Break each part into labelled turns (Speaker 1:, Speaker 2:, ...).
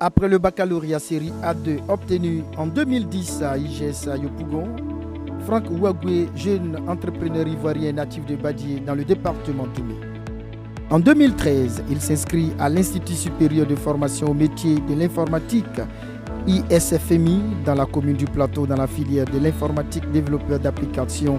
Speaker 1: Après le baccalauréat série A2 obtenu en 2010 à IGS à Yopougon, Franck Ouagoué, jeune entrepreneur ivoirien natif de Badié dans le département d'Oumé. En 2013, il s'inscrit à l'Institut supérieur de formation au métier de l'informatique ISFMI dans la commune du Plateau dans la filière de l'informatique développeur d'applications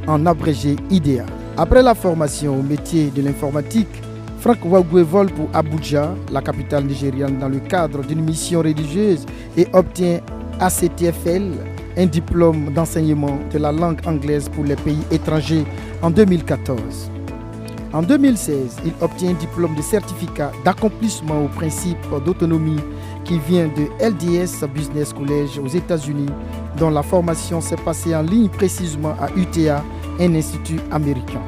Speaker 1: en abrégé IDEA. Après la formation au métier de l'informatique, Franck Ouagoué vole pour Abuja, la capitale nigériane, dans le cadre d'une mission religieuse et obtient ACTFL, un diplôme d'enseignement de la langue anglaise pour les pays étrangers en 2014. En 2016, il obtient un diplôme de certificat d'accomplissement au principe d'autonomie qui vient de LDS Business College aux États-Unis, dont la formation s'est passée en ligne précisément à UTA, un institut américain.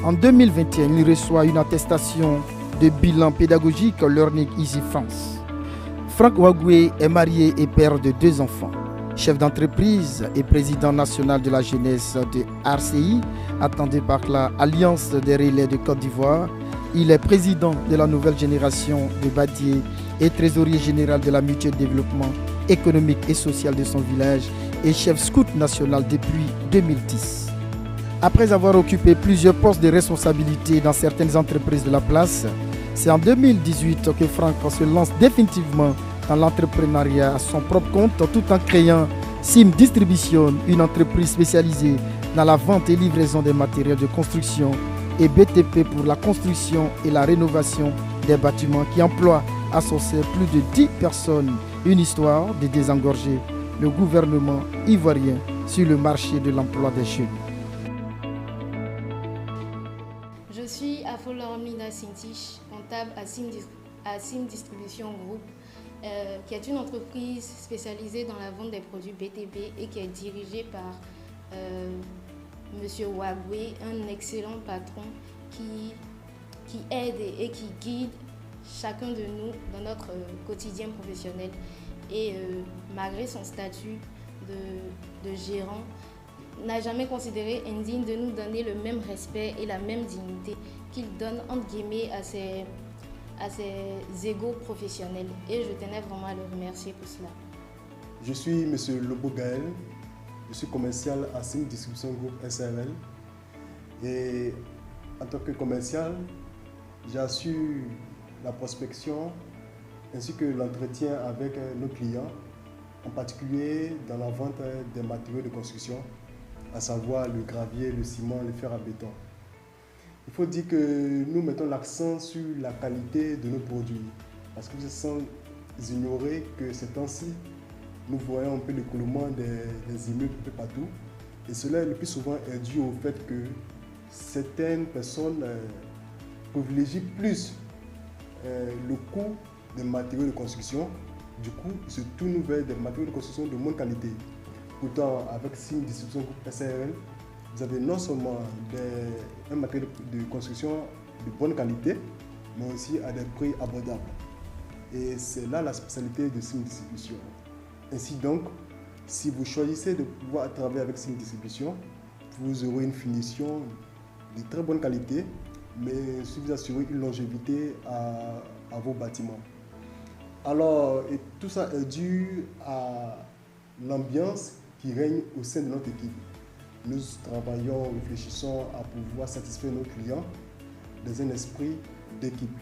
Speaker 1: En 2021, il reçoit une attestation de bilan pédagogique Learning Easy France. Franck Ouagoué est marié et père de 2 enfants. Chef d'entreprise et président national de la jeunesse de RCI, attendé par l'Alliance des relais de Côte d'Ivoire. Il est président de la nouvelle génération de Badié et trésorier général de la mutuelle de développement économique et social de son village et chef scout national depuis 2010. Après avoir occupé plusieurs postes de responsabilité dans certaines entreprises de la place, c'est en 2018 que Franck se lance définitivement dans l'entrepreneuriat à son propre compte tout en créant Sim Distribution, une entreprise spécialisée dans la vente et livraison des matériels de construction, et BTP pour la construction et la rénovation des bâtiments qui emploie à son sein plus de 10 personnes. Une histoire de désengorger le gouvernement ivoirien sur le marché de l'emploi des jeunes.
Speaker 2: Je suis Afolormina Sintich, comptable à Sim Distribution Group, qui est une entreprise spécialisée dans la vente des produits BTP et qui est dirigée par Monsieur Ouagoué, un excellent patron qui aide et qui guide chacun de nous dans notre quotidien professionnel. Et malgré son statut de gérant, n'a jamais considéré indigne de nous donner le même respect et la même dignité qu'il donne entre guillemets à ses égaux professionnels. Et je tenais vraiment à le remercier pour cela.
Speaker 3: Je suis M. Lobo Gaël, je suis commercial à Sim Distribution Group SRL. Et en tant que commercial, j'assure la prospection ainsi que l'entretien avec nos clients, en particulier dans la vente des matériaux de construction, à savoir le gravier, le ciment, le fer à béton. Il faut dire que nous mettons l'accent sur la qualité de nos produits, parce que sans ignorer que ces temps-ci, nous voyons un peu l'écoulement des immeubles un peu partout. Et cela, le plus souvent, est dû au fait que certaines personnes privilégient plus le coût des matériaux de construction. Du coup, ils se tournent vers des matériaux de construction de bonne qualité. Pourtant, avec Sim Distribution Group SRL, vous avez non seulement un matériel de construction de bonne qualité, mais aussi à des prix abordables. Et c'est là la spécialité de Sim Distribution. Ainsi donc, si vous choisissez de pouvoir travailler avec Sim Distribution, vous aurez une finition de très bonne qualité, mais si vous assurez une longévité à vos bâtiments. Alors, et tout ça est dû à l'ambiance qui règne au sein de notre équipe. Nous travaillons, réfléchissons à pouvoir satisfaire nos clients dans un esprit d'équipe.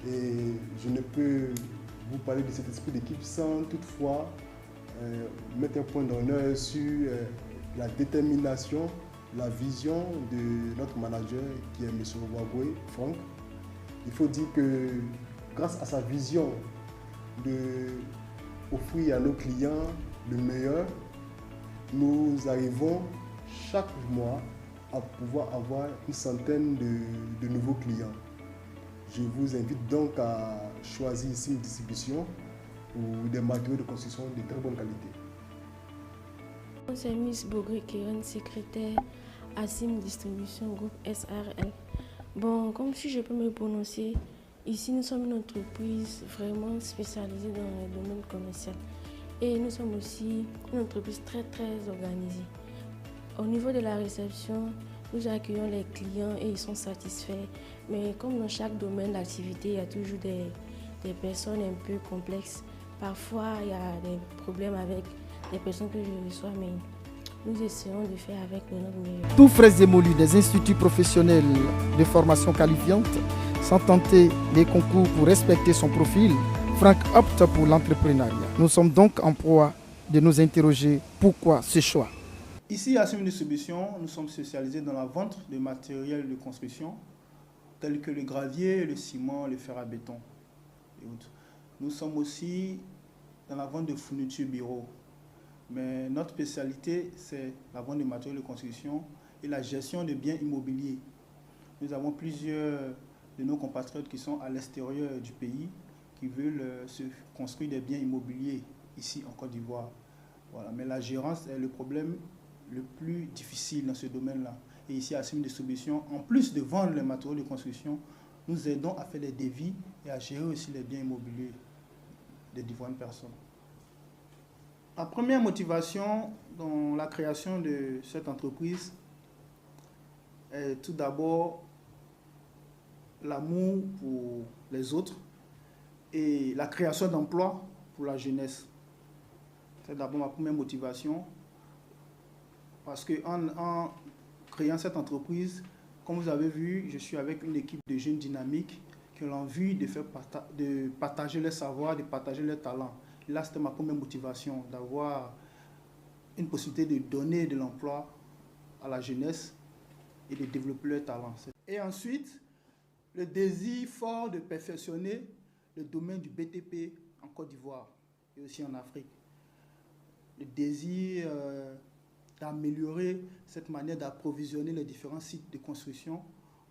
Speaker 3: Et je ne peux vous parler de cet esprit d'équipe sans toutefois mettre un point d'honneur sur la détermination, la vision de notre manager qui est M. Ouagoué, Franck. Il faut dire que grâce à sa vision d'offrir à nos clients le meilleur, nous arrivons chaque mois à pouvoir avoir une centaine de nouveaux clients. Je vous invite donc à choisir ici une distribution ou des matériaux de construction de très bonne qualité.
Speaker 4: C'est Miss Bogri Keren, secrétaire à Sim Distribution Group SRL. Bon, comme si je peux me prononcer, ici nous sommes une entreprise vraiment spécialisée dans le domaine commercial. Et nous sommes aussi une entreprise très organisée. Au niveau de la réception, nous accueillons les clients et ils sont satisfaits. Mais comme dans chaque domaine d'activité, il y a toujours des des personnes un peu complexes. Parfois, il y a des problèmes avec les personnes que je reçois, mais nous essayons de faire avec notre meilleur.
Speaker 1: Tous frais émolus des instituts professionnels de formation qualifiante, sans tenter les concours pour respecter son profil, Franck opte pour l'entrepreneuriat. Nous sommes donc en proie de nous interroger pourquoi ce choix.
Speaker 5: Ici, à Sim Distribution, nous sommes spécialisés dans la vente de matériel de construction, tels que le gravier, le ciment, le fer à béton et autres. Nous sommes aussi dans la vente de fournitures bureaux. Mais notre spécialité, c'est la vente de matériel de construction et la gestion de biens immobiliers. Nous avons plusieurs de nos compatriotes qui sont à l'extérieur du pays, qui veulent se construire des biens immobiliers ici en Côte d'Ivoire. Voilà. Mais la gérance est le problème le plus difficile dans ce domaine-là. Et ici à Sim Distribution, en plus de vendre les matériaux de construction, nous aidons à faire des devis et à gérer aussi les biens immobiliers des différentes personnes. La première motivation dans la création de cette entreprise est tout d'abord l'amour pour les autres et la création d'emplois pour la jeunesse. C'est d'abord ma première motivation parce qu'en créant cette entreprise, comme vous avez vu, je suis avec une équipe de jeunes dynamiques qui ont envie de partager leurs savoirs, de partager leurs talents. Et là, c'était ma première motivation, d'avoir une possibilité de donner de l'emploi à la jeunesse et de développer leurs talents. Et ensuite, le désir fort de perfectionner le domaine du BTP en Côte d'Ivoire et aussi en Afrique. Le désir d'améliorer cette manière d'approvisionner les différents sites de construction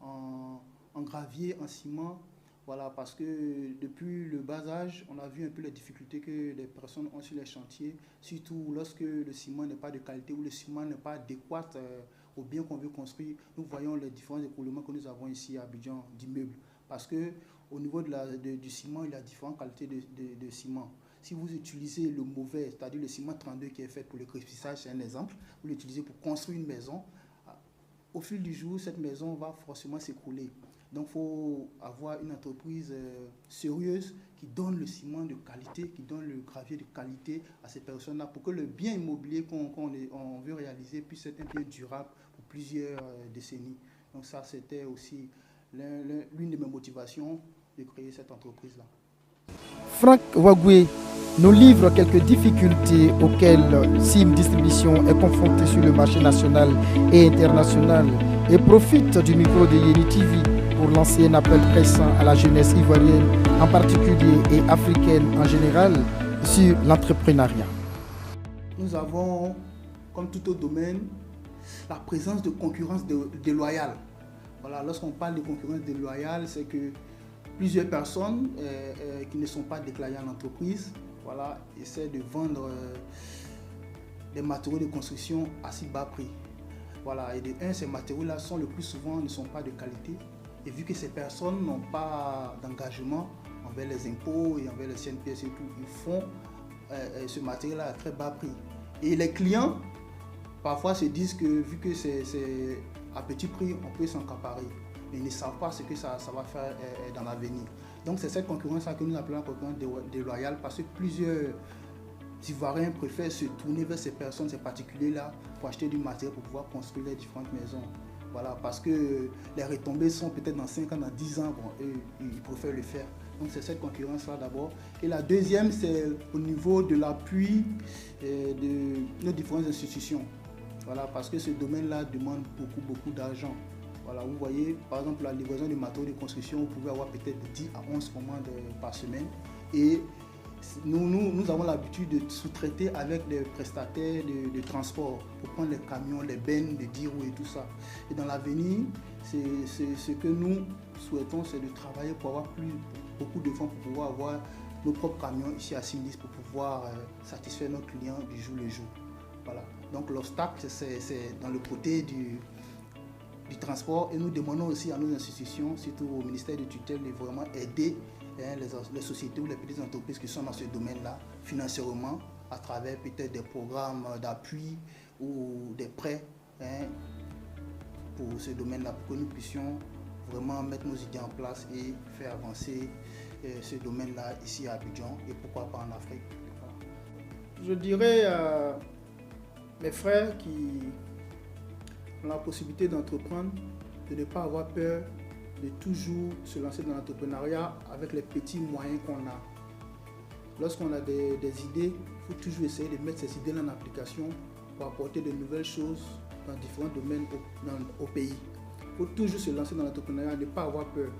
Speaker 5: en gravier, en ciment. Voilà, parce que depuis le bas âge, on a vu un peu les difficultés que les personnes ont sur les chantiers, surtout lorsque le ciment n'est pas de qualité ou le ciment n'est pas adéquat au bien qu'on veut construire. Nous voyons les différents écoulements que nous avons ici à Abidjan d'immeubles. Parce qu'au niveau du ciment, il y a différentes qualités de ciment. Si vous utilisez le mauvais, c'est-à-dire le ciment 32 qui est fait pour le crépissage, c'est un exemple, vous l'utilisez pour construire une maison, au fil du jour, cette maison va forcément s'écrouler. Donc, il faut avoir une entreprise sérieuse qui donne le ciment de qualité, qui donne le gravier de qualité à ces personnes-là pour que le bien immobilier qu'on veut réaliser puisse être un bien durable pour plusieurs décennies. Donc, ça, c'était aussi l'une de mes motivations de créer cette entreprise-là.
Speaker 1: Franck Ouagoué nous livre quelques difficultés auxquelles Sim Distribution est confrontée sur le marché national et international et profite du micro de Yeni TV pour lancer un appel pressant à la jeunesse ivoirienne en particulier et africaine en général sur l'entrepreneuriat.
Speaker 5: Nous avons, comme tout autre domaine, la présence de concurrence déloyale. Voilà, lorsqu'on parle de concurrence déloyale, c'est que plusieurs personnes qui ne sont pas déclarées en entreprise, voilà, essaient de vendre des matériaux de construction à si bas prix. Voilà, et de un, ces matériaux-là le plus souvent ne sont pas de qualité. Et vu que ces personnes n'ont pas d'engagement envers les impôts et envers les CNPS et tout, ils font ce matériel-là à très bas prix. Et les clients, parfois, se disent que vu que c'est à petit prix, on peut s'encaparer. Mais ils ne savent pas ce que ça va faire dans l'avenir. Donc c'est cette concurrence-là que nous appelons la concurrence déloyale parce que plusieurs Ivoiriens préfèrent se tourner vers ces personnes, ces particuliers-là, pour acheter du matériel pour pouvoir construire les différentes maisons. Voilà, parce que les retombées sont peut-être dans 5 ans, dans 10 ans, bon, eux, ils préfèrent le faire. Donc c'est cette concurrence-là d'abord. Et la deuxième, c'est au niveau de l'appui de nos différentes institutions. Voilà, parce que ce domaine-là demande beaucoup d'argent. Voilà, vous voyez, par exemple, la livraison des matériaux de construction, vous pouvez avoir peut-être 10 à 11 commandes par semaine. Et nous avons l'habitude de sous-traiter avec des prestataires de transport pour prendre les camions, les bennes, les dirous et tout ça. Et dans l'avenir, ce que nous souhaitons, c'est de travailler pour avoir beaucoup de fonds pour pouvoir avoir nos propres camions ici à Simlis pour pouvoir satisfaire nos clients du jour le jour. Voilà. Donc l'obstacle, c'est dans le côté du transport et nous demandons aussi à nos institutions, surtout au ministère de tutelle, de vraiment aider les sociétés ou les petites entreprises qui sont dans ce domaine-là financièrement à travers peut-être des programmes d'appui ou des prêts pour ce domaine-là pour que nous puissions vraiment mettre nos idées en place et faire avancer ce domaine-là ici à Abidjan et pourquoi pas en Afrique. Voilà.
Speaker 6: Je dirais à mes frères qui ont la possibilité d'entreprendre, de ne pas avoir peur, de toujours se lancer dans l'entrepreneuriat avec les petits moyens qu'on a. Lorsqu'on a des idées, il faut toujours essayer de mettre ces idées en application pour apporter de nouvelles choses dans différents domaines au pays. Il faut toujours se lancer dans l'entrepreneuriat, ne pas avoir peur.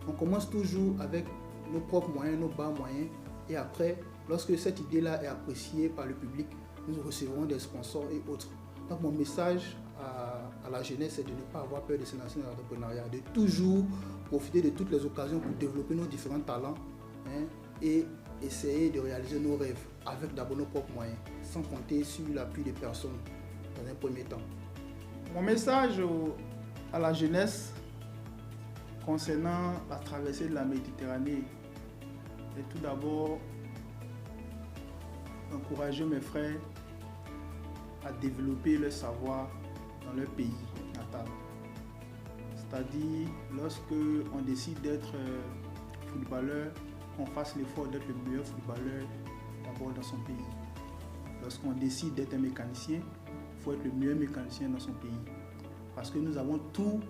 Speaker 6: On commence toujours avec nos propres moyens, nos bas moyens, et après, lorsque cette idée-là est appréciée par le public, nous recevrons des sponsors et autres. Donc mon message à la jeunesse, c'est de ne pas avoir peur de se lancer dans l'entrepreneuriat, de toujours profiter de toutes les occasions pour développer nos différents talents, et essayer de réaliser nos rêves avec d'abord nos propres moyens, sans compter sur l'appui des personnes dans un premier temps. Mon message à la jeunesse concernant la traversée de la Méditerranée est tout d'abord encourager mes frères à développer leur savoir dans leur pays natal. C'est-à-dire, lorsque on décide d'être footballeur, qu'on fasse l'effort d'être le meilleur footballeur d'abord dans son pays. Lorsqu'on décide d'être un mécanicien, il faut être le meilleur mécanicien dans son pays. Parce que nous avons tous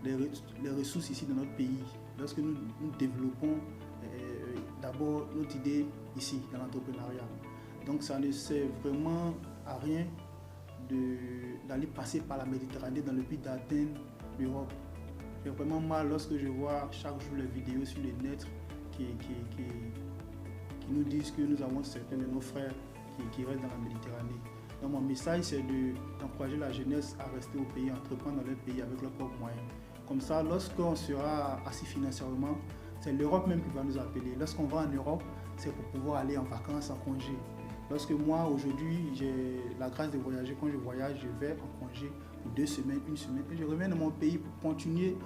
Speaker 6: les ressources ici dans notre pays. Lorsque nous développons d'abord notre idée ici, dans l'entrepreneuriat. Donc ça ne sert vraiment à rien d'aller passer par la Méditerranée dans le but d'atteindre l'Europe. J'ai vraiment mal lorsque je vois chaque jour les vidéos sur le net qui nous disent que nous avons certains de nos frères qui restent dans la Méditerranée. Donc mon message, c'est d'encourager la jeunesse à rester au pays, à entreprendre dans leur pays avec leurs propres moyens. Comme ça, lorsqu'on sera assis financièrement, c'est l'Europe même qui va nous appeler. Lorsqu'on va en Europe, c'est pour pouvoir aller en vacances, en congé. Lorsque moi, aujourd'hui, j'ai la grâce de voyager, quand je voyage, je vais en congé pour 2 semaines, 1 semaine, et je reviens dans mon pays pour continuer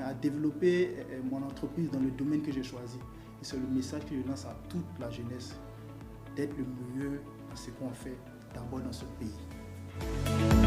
Speaker 6: à développer mon entreprise dans le domaine que j'ai choisi. Et c'est le message que je lance à toute la jeunesse, d'être le mieux dans ce qu'on fait, d'abord dans ce pays.